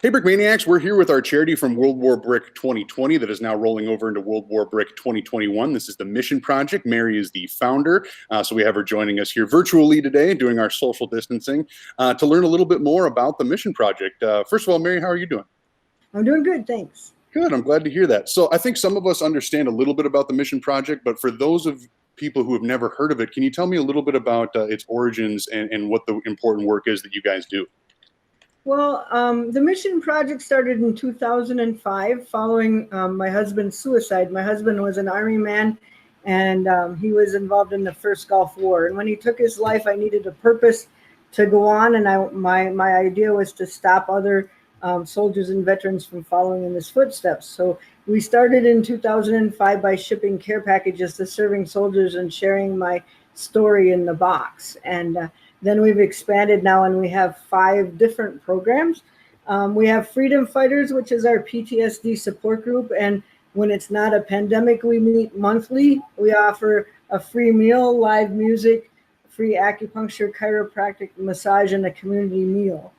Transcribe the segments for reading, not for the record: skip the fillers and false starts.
Hey, Brick Maniacs, we're here with our charity from World War Brick 2020 that is now rolling over into World War Brick 2021. This is the Mission Project. Mary is the founder, so we have her joining us here virtually today, doing our social distancing, to learn a little bit more about the Mission Project. First of all, Mary, how are you doing? I'm doing good, thanks. Good, I'm glad to hear that. So I think some of us understand a little bit about the Mission Project, but for those of people who have never heard of it, can you tell me a little bit about its origins and what the important work is that you guys do? Well, the Mission Project started in 2005 following my husband's suicide. My husband was an Army man, and he was involved in the first Gulf War. And when he took his life, I needed a purpose to go on, and my idea was to stop other soldiers and veterans from following in his footsteps. So we started in 2005 by shipping care packages to serving soldiers and sharing my story in the box. And then we've expanded now, and we have 5 different programs. We have Freedom Fighters, which is our PTSD support group. And when it's not a pandemic, we meet monthly. We offer a free meal, live music, free acupuncture, chiropractic, massage, and a community meal.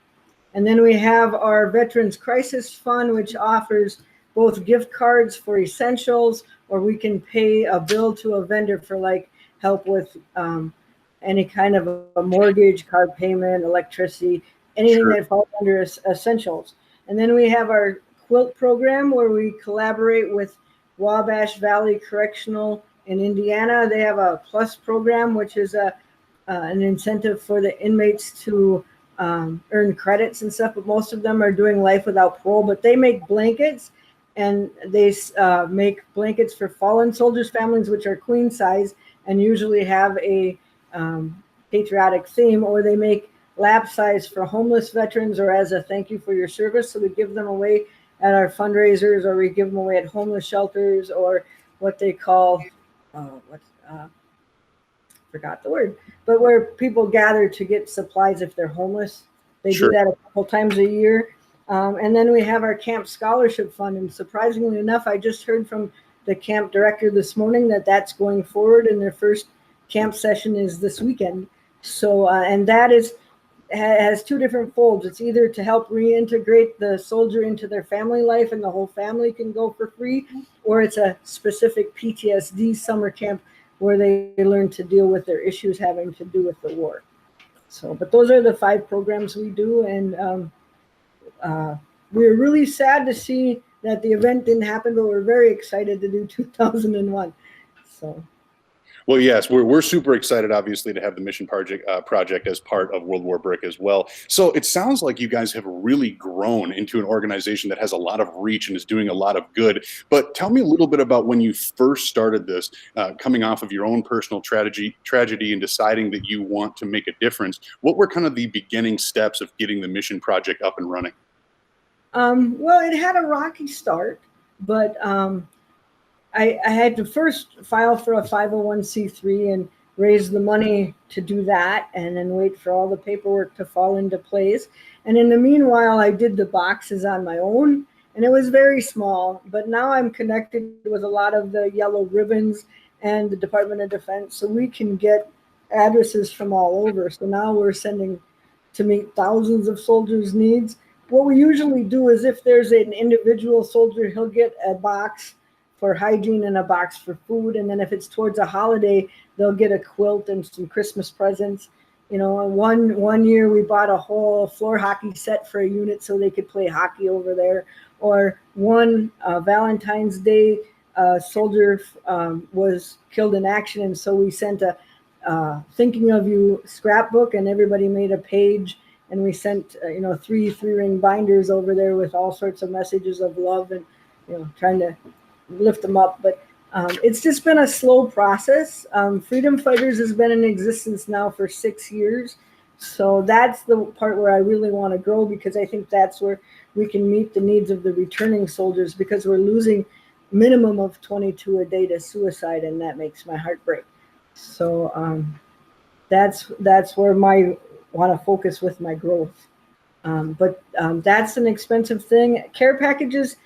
And then we have our Veterans Crisis Fund, which offers both gift cards for essentials, or we can pay a bill to a vendor for like help with any kind of a mortgage, car payment, electricity, anything that falls under essentials. And then we have our quilt program where we collaborate with Wabash Valley Correctional in Indiana. They have a plus program, which is an incentive for the inmates to earn credits and stuff, but most of them are doing life without parole. But they make blankets, and they make blankets for fallen soldiers' families, which are queen size and usually have a patriotic theme, or they make lap size for homeless veterans or as a thank you for your service. So we give them away at our fundraisers, or we give them away at homeless shelters, or what they call forgot the word, but where people gather to get supplies if they're homeless. They do that a couple times a year. And then we have our camp scholarship fund, and surprisingly enough, I just heard from the camp director this morning that that's going forward, and their first camp session is this weekend. So and that has 2 different folds. It's either to help reintegrate the soldier into their family life and the whole family can go for free, or it's a specific PTSD summer camp where they learn to deal with their issues having to do with the war. So, but those are the 5 programs we do, and we're really sad to see that the event didn't happen, but we're very excited to do 2001. So. Well, yes, we're super excited, obviously, to have the Mission Project as part of World War Brick as well. So it sounds like you guys have really grown into an organization that has a lot of reach and is doing a lot of good. But tell me a little bit about when you first started this, coming off of your own personal tragedy and deciding that you want to make a difference. What were kind of the beginning steps of getting the Mission Project up and running? Well, it had a rocky start, but I had to first file for a 501c3 and raise the money to do that, and then wait for all the paperwork to fall into place. And in the meanwhile, I did the boxes on my own, and it was very small. But now I'm connected with a lot of the Yellow Ribbons and the Department of Defense, so we can get addresses from all over. So now we're sending to meet thousands of soldiers' needs. What we usually do is if there's an individual soldier, he'll get a box for hygiene and a box for food. And then if it's towards a holiday, they'll get a quilt and some Christmas presents. You know, one year we bought a whole floor hockey set for a unit so they could play hockey over there. Or one Valentine's Day, a soldier was killed in action, and so we sent a thinking of you scrapbook, and everybody made a page, and we sent 3 3-ring binders over there with all sorts of messages of love and trying to lift them up. But it's just been a slow process. Freedom Fighters has been in existence now for 6 years. So that's the part where I really want to grow, because I think that's where we can meet the needs of the returning soldiers, because we're losing minimum of 22 a day to suicide, and that makes my heart break. So that's where I want to focus with my growth. But that's an expensive thing. Care packages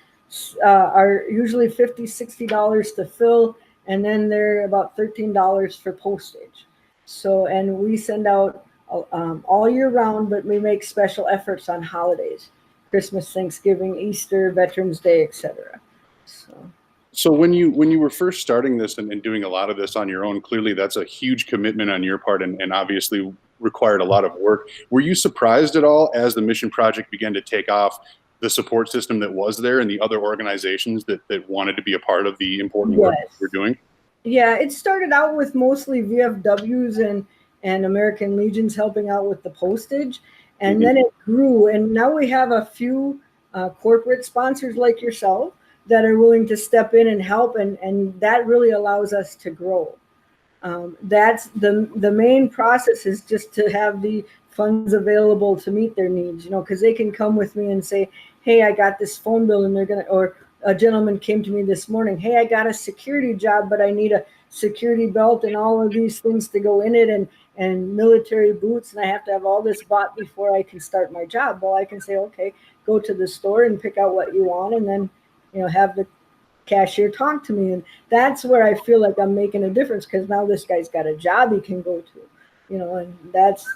are usually $50, $60 to fill, and then they're about $13 for postage. So, and we send out all year round, but we make special efforts on holidays. Christmas, Thanksgiving, Easter, Veterans Day, etc. So when you were first starting this and doing a lot of this on your own, clearly that's a huge commitment on your part and obviously required a lot of work. Were you surprised at all as the mission project began to take off, the support system that was there and the other organizations that wanted to be a part of the important work that Yes. you're doing? Yeah, it started out with mostly VFWs and American Legions helping out with the postage, and Mhm. then it grew, and now we have a few corporate sponsors like yourself that are willing to step in and help, and that really allows us to grow. That's the main process is just to have the funds available to meet their needs, because they can come with me and say, hey, I got this phone bill, and they're gonna, or a gentleman came to me this morning, hey, I got a security job, but I need a security belt and all of these things to go in it, and military boots, and I have to have all this bought before I can start my job. Well, I can say, okay, go to the store and pick out what you want, and then have the cashier talk to me, and that's where I feel like I'm making a difference, because now this guy's got a job he can go to, and that's,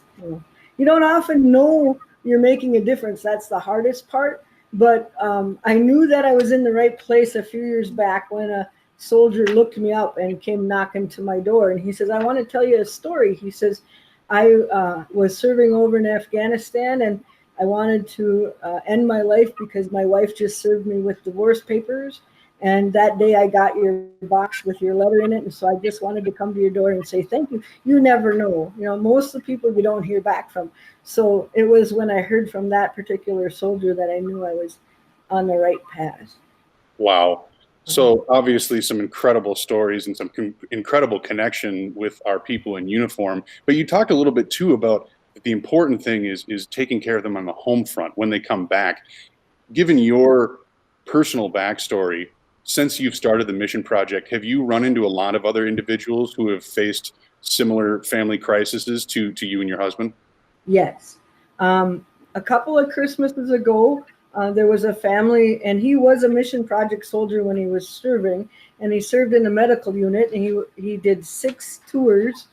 you don't often know you're making a difference. That's the hardest part. But I knew that I was in the right place a few years back when a soldier looked me up and came knocking to my door, and he says, I want to tell you a story. He says, I was serving over in Afghanistan, and I wanted to end my life because my wife just served me with divorce papers, and that day I got your box with your letter in it. And so I just wanted to come to your door and say thank you. You never know. Most of the people you don't hear back from. So it was when I heard from that particular soldier that I knew I was on the right path. Wow. So obviously some incredible stories and some incredible connection with our people in uniform. But you talked a little bit too about the important thing is taking care of them on the home front when they come back. Given your personal backstory, since you've started the mission project, have you run into a lot of other individuals who have faced similar family crises to you and your husband? Yes. A couple of Christmases ago, there was a family, and he was a mission project soldier when he was serving, and he served in the medical unit, and he did 6 tours,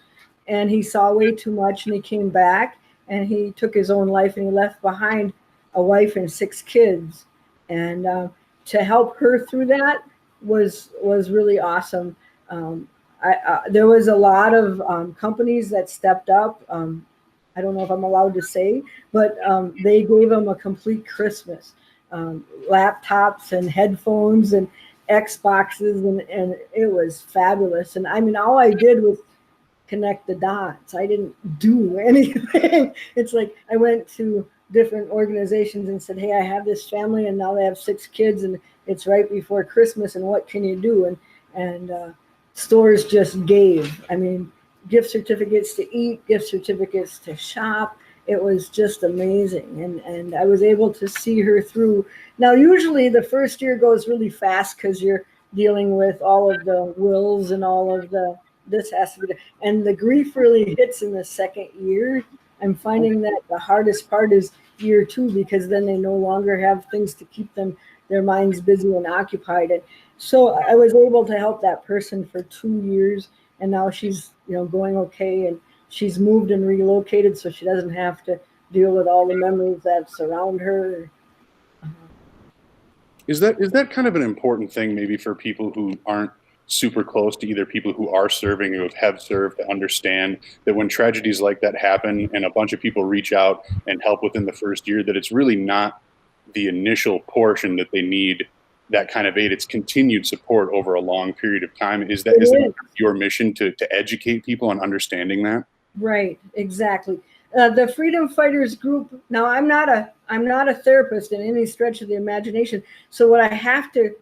and he saw way too much, and he came back, and he took his own life, and he left behind a wife and 6 kids. And to help her through that was really awesome. There was a lot of companies that stepped up. I don't know if I'm allowed to say, but they gave them a complete Christmas, laptops and headphones and Xboxes, and it was fabulous. And I mean, all I did was connect the dots. I didn't do anything. It's like I went to different organizations and said, hey, I have this family, and now they have 6 kids, and it's right before Christmas, and what can you do? And stores just gave. I mean, gift certificates to eat, gift certificates to shop. It was just amazing. And I was able to see her through. Now, usually the first year goes really fast because you're dealing with all of the wills and all of this has to be, and the grief really hits in the second year. I'm finding that the hardest part is year 2, because then they no longer have things to keep their minds busy and occupied. And so I was able to help that person for 2 years, and now she's going okay, and she's moved and relocated, so she doesn't have to deal with all the memories that surround her. Is that kind of an important thing maybe for people who aren't super close to either people who are serving or have served to understand that when tragedies like that happen and a bunch of people reach out and help within the first year, that it's really not the initial portion that they need that kind of aid. It's continued support over a long period of time. Is that It your mission to educate people on understanding that? Right, exactly. The Freedom Fighters group. Now, I'm not a therapist in any stretch of the imagination. So what I have to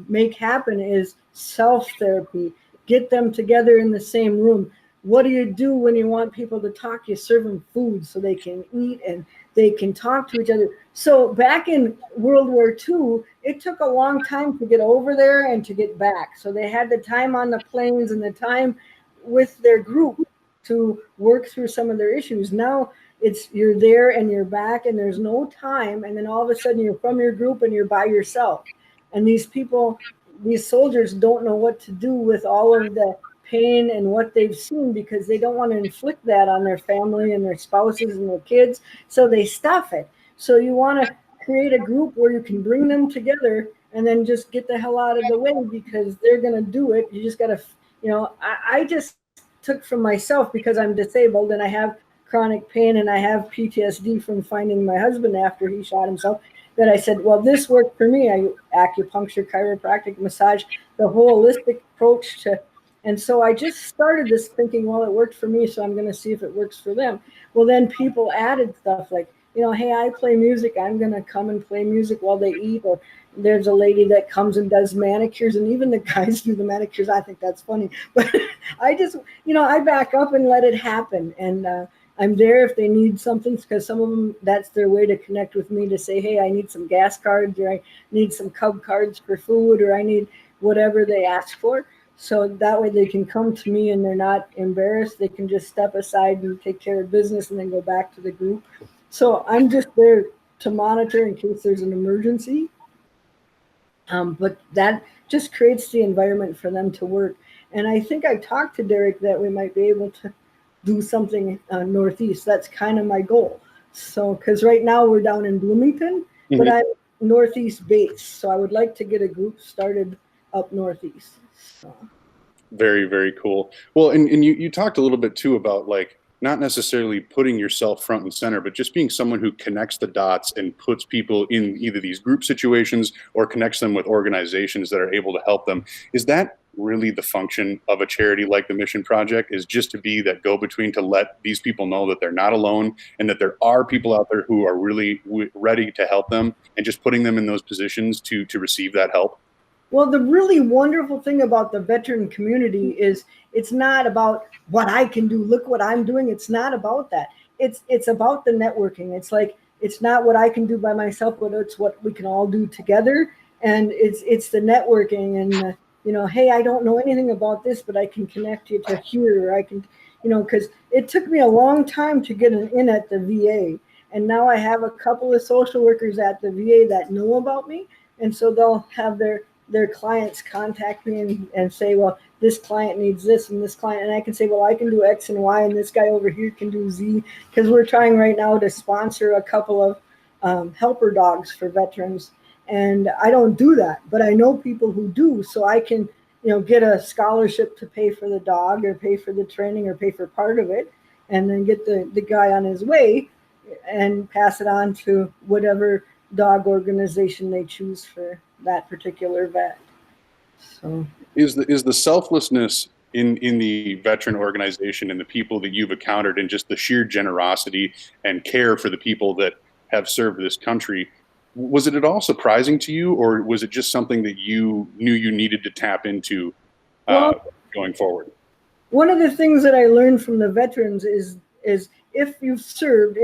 make happen is self therapy. Get them together in the same room. What do you do when you want people to talk? You serve them food so they can eat and they can talk to each other. So back in World War II, it took a long time to get over there and to get back. So they had the time on the planes and the time with their group to work through some of their issues. Now it's you're there and you're back, and there's no time, and then all of a sudden you're from your group and you're by yourself. And these soldiers don't know what to do with all of the pain and what they've seen, because they don't want to inflict that on their family and their spouses and their kids, so they stuff it. So you want to create a group where you can bring them together and then just get the hell out of the way, because they're going to do it. You just got to, I just took from myself, because I'm disabled and I have chronic pain and I have PTSD from finding my husband after he shot himself, that I said, well, this worked for me. Acupuncture, chiropractic, massage, the holistic approach to, and so I just started this thinking, well, it worked for me, so I'm going to see if it works for them. Well, then people added stuff like, hey, I play music. I'm going to come and play music while they eat. Or there's a lady that comes and does manicures, and even the guys do the manicures. I think that's funny. But I just, I back up and let it happen. And I'm there if they need something, because some of them, that's their way to connect with me, to say, hey, I need some gas cards, or I need some Cub cards for food, or I need whatever they ask for. So that way they can come to me and they're not embarrassed. They can just step aside and take care of business and then go back to the group. So I'm just there to monitor in case there's an emergency. But that just creates the environment for them to work. And I think I talked to Derek that we might be able to do something Northeast. That's kind of my goal. So, because right now we're down in Bloomington, but I'm Northeast based. So I would like to get a group started up Northeast. So. Very, very cool. Well, and you talked a little bit too about like not necessarily putting yourself front and center, but just being someone who connects the dots and puts people in either these group situations or connects them with organizations that are able to help them. Is that really the function of a charity like the Mission Project, is just to be that go-between, to let these people know that they're not alone and that there are people out there who are really ready to help them, and just putting them in those positions to receive that help? Well, the really wonderful thing about the veteran community is it's not about what I can do. Look what I'm doing. It's not about that. It's about the networking. It's like, it's not what I can do by myself, but it's what we can all do together. And it's the networking and hey, I don't know anything about this, but I can connect you to here. Or I can, because it took me a long time to get in at the VA, and now I have a couple of social workers at the VA that know about me, and so they'll have their clients contact me and say, well, this client needs this and this client. And I can say, well, I can do X and Y, and this guy over here can do Z, because we're trying right now to sponsor a couple of helper dogs for veterans. And I don't do that, but I know people who do. So I can, get a scholarship to pay for the dog, or pay for the training, or pay for part of it, and then get the guy on his way and pass it on to whatever dog organization they choose for that particular vet. So Is the selflessness in the veteran organization and the people that you've encountered, and just the sheer generosity and care for the people that have served this country, was it at all surprising to you, or was it just something that you knew you needed to tap into going forward? One of the things that I learned from the veterans is if you've served,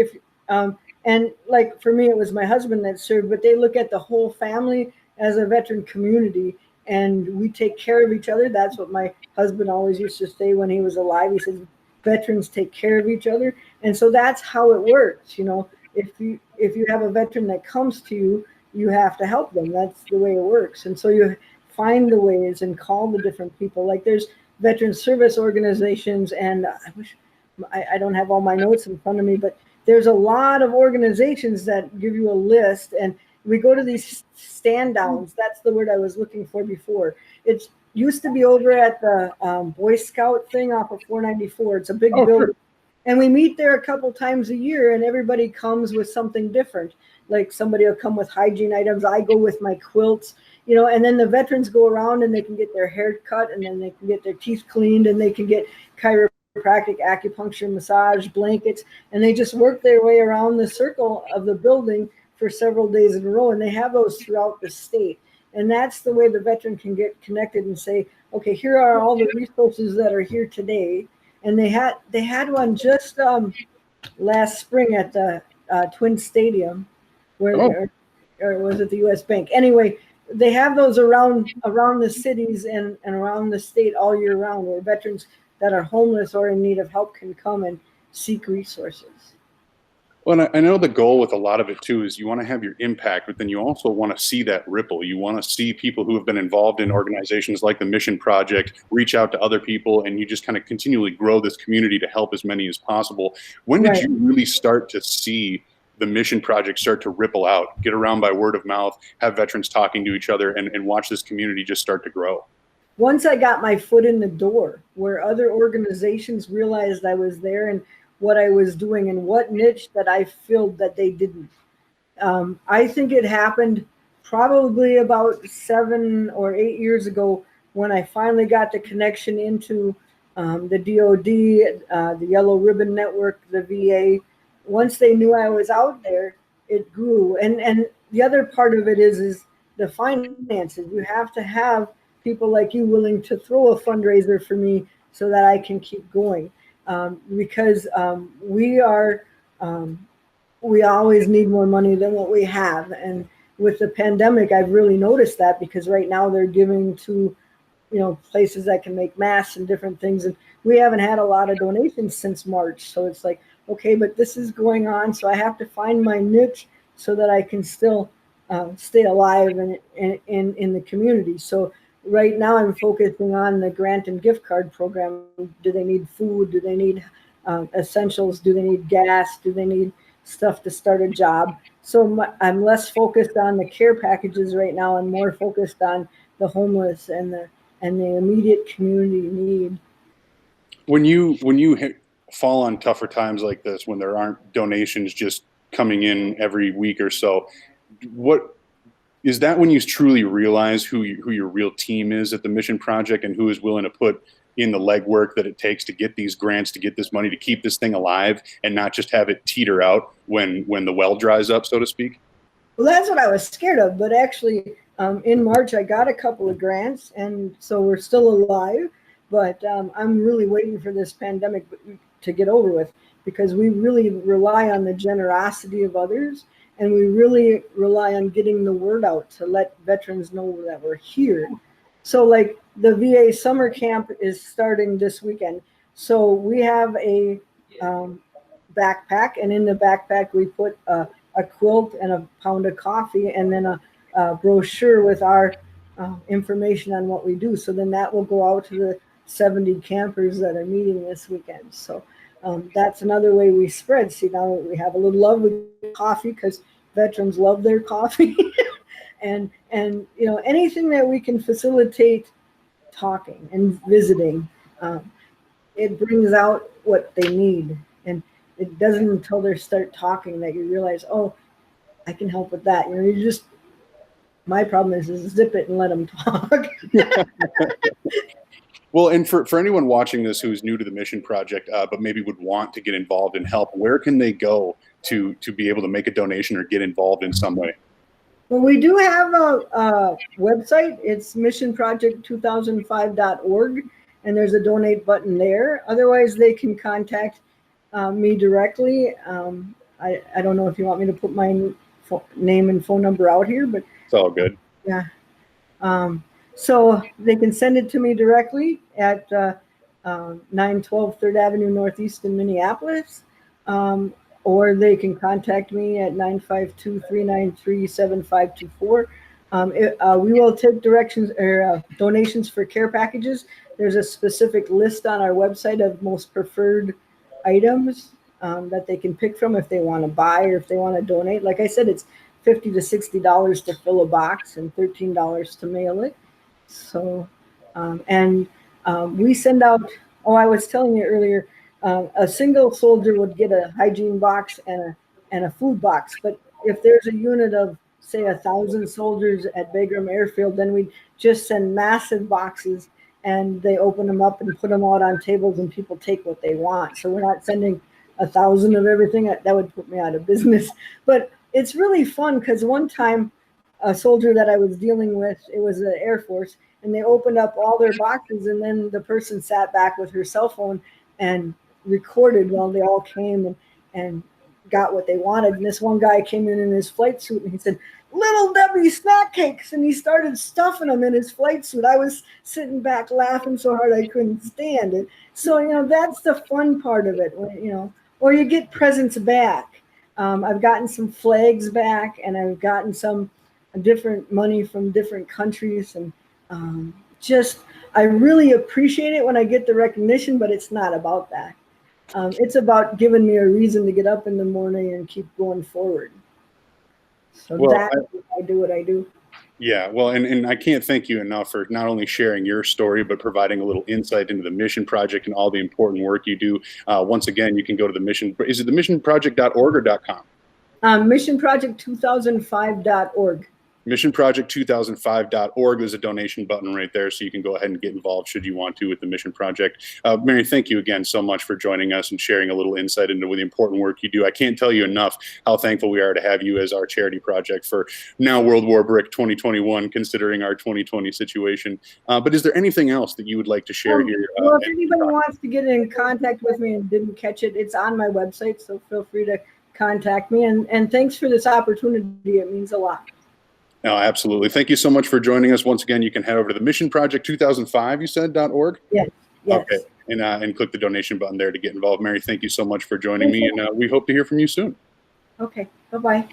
and like for me, it was my husband that served, but they look at the whole family as a veteran community, and we take care of each other. That's what my husband always used to say when he was alive. He says, veterans take care of each other. And so that's how it works. If you have a veteran that comes to you, you have to help them. That's the way it works. And so you find the ways and call the different people. Like there's veteran service organizations, and I wish I don't have all my notes in front of me, but there's a lot of organizations that give you a list, and we go to these stand downs. That's the word I was looking for before. It used to be over at the Boy Scout thing off of 494. It's a big building. Sure. And we meet there a couple times a year, and everybody comes with something different. Like somebody will come with hygiene items. I go with my quilts, and then the veterans go around and they can get their hair cut, and then they can get their teeth cleaned, and they can get chiropractic, acupuncture, massage, blankets, and they just work their way around the circle of the building for several days in a row. And they have those throughout the state. And that's the way the veteran can get connected and say, okay, here are all the resources that are here today. And they had one just last spring at the Twin Stadium, or was it the U.S. Bank? Anyway, they have those around the cities and around the state all year round, where veterans that are homeless or in need of help can come and seek resources. Well, and I know the goal with a lot of it too is you want to have your impact, but then you also want to see that ripple. You want to see people who have been involved in organizations like the Mission Project reach out to other people, and you just kind of continually grow this community to help as many as possible. When did you really start to see the mission project start to ripple out, get around by word of mouth, have veterans talking to each other, and watch this community just start to grow? Once I got my foot in the door where other organizations realized I was there and what I was doing and what niche that I filled that they didn't. I think it happened probably about 7 or 8 years ago when I finally got the connection into the DOD, the Yellow Ribbon Network, the VA. Once they knew I was out there, it grew. And the other part of it is the finances. You have to have people like you willing to throw a fundraiser for me so that I can keep going. Because we always need more money than what we have. And with the pandemic, I've really noticed that, because right now they're giving to, places that can make masks and different things. And we haven't had a lot of donations since March. So it's like, okay, but this is going on. So I have to find my niche so that I can still stay alive in the community. So right now I'm focusing on the grant and gift card program. Do they need food? Do they need essentials? Do they need gas? Do they need stuff to start a job? So I'm less focused on the care packages right now and more focused on the homeless and the immediate community need. When you fall on tougher times like this, when there aren't donations just coming in every week or so, what is that when you truly realize who your real team is at the Mission Project and who is willing to put in the legwork that it takes to get these grants, to get this money, to keep this thing alive and not just have it teeter out when the well dries up, so to speak? Well, that's what I was scared of. But actually, in March, I got a couple of grants, and so we're still alive. But I'm really waiting for this pandemic to get over with, because we really rely on the generosity of others, and we really rely on getting the word out to let veterans know that we're here. So like the VA summer camp is starting this weekend. So we have a backpack, and in the backpack we put a quilt and a pound of coffee, and then a brochure with our information on what we do. So then that will go out to the 70 campers that are meeting this weekend. So that's another way we spread. See, now we have a little love with coffee, because veterans love their coffee. and anything that we can facilitate talking and visiting, it brings out what they need. And it doesn't until they start talking that you realize, oh, I can help with that. My problem is zip it and let them talk. Well, and for anyone watching this who is new to the Mission Project, but maybe would want to get involved and help, where can they go to be able to make a donation or get involved in some way? Well, we do have a website. It's missionproject2005.org, and there's a donate button there. Otherwise, they can contact me directly. I don't know if you want me to put my name and phone number out here, but it's all good. Yeah. So they can send it to me directly at 912 3rd Avenue Northeast in Minneapolis, or they can contact me at 952-393-7524. We will take directions or donations for care packages. There's a specific list on our website of most preferred items that they can pick from if they want to buy or if they want to donate. Like I said, it's $50 to $60 to fill a box and $13 to mail it. So, we send out, I was telling you earlier, a single soldier would get a hygiene box and a food box. But if there's a unit of, say, 1,000 soldiers at Bagram Airfield, then we just send massive boxes, and they open them up and put them out on tables, and people take what they want. So we're not sending 1,000 of everything. That would put me out of business. But it's really fun, because one time a soldier that I was dealing with, it was the Air Force, and they opened up all their boxes, and then the person sat back with her cell phone and recorded while they all came and got what they wanted. And this one guy came in his flight suit, and he said, "Little Debbie snack cakes," and he started stuffing them in his flight suit. I was sitting back laughing so hard I couldn't stand it. So, that's the fun part of it, or you get presents back. I've gotten some flags back, and I've gotten some different money from different countries, and I really appreciate it when I get the recognition, but it's not about that. it's about giving me a reason to get up in the morning and keep going forward. So Well, that's why I do what I do. yeah, well, and I can't thank you enough for not only sharing your story, but providing a little insight into the mission project and all the important work you do. Once again, you can go to the mission. Is it the missionproject.org or .com? Missionproject2005.org. Missionproject2005.org. There's a donation button right there, so you can go ahead and get involved should you want to with the Mission Project. Mary, thank you again so much for joining us and sharing a little insight into the important work you do. I can't tell you enough how thankful we are to have you as our charity project for now World War Brick 2021, considering our 2020 situation. But is there anything else that you would like to share here? Well, if anybody wants to get in contact with me and didn't catch it, it's on my website, so feel free to contact me. And thanks for this opportunity. It means a lot. No, absolutely. Thank you so much for joining us. Once again, you can head over to the Mission Project 2005, you said, .org? Yes. Yes. Okay. And click the donation button there to get involved. Mary, thank you so much for joining me, and we hope to hear from you soon. Okay. Bye-bye.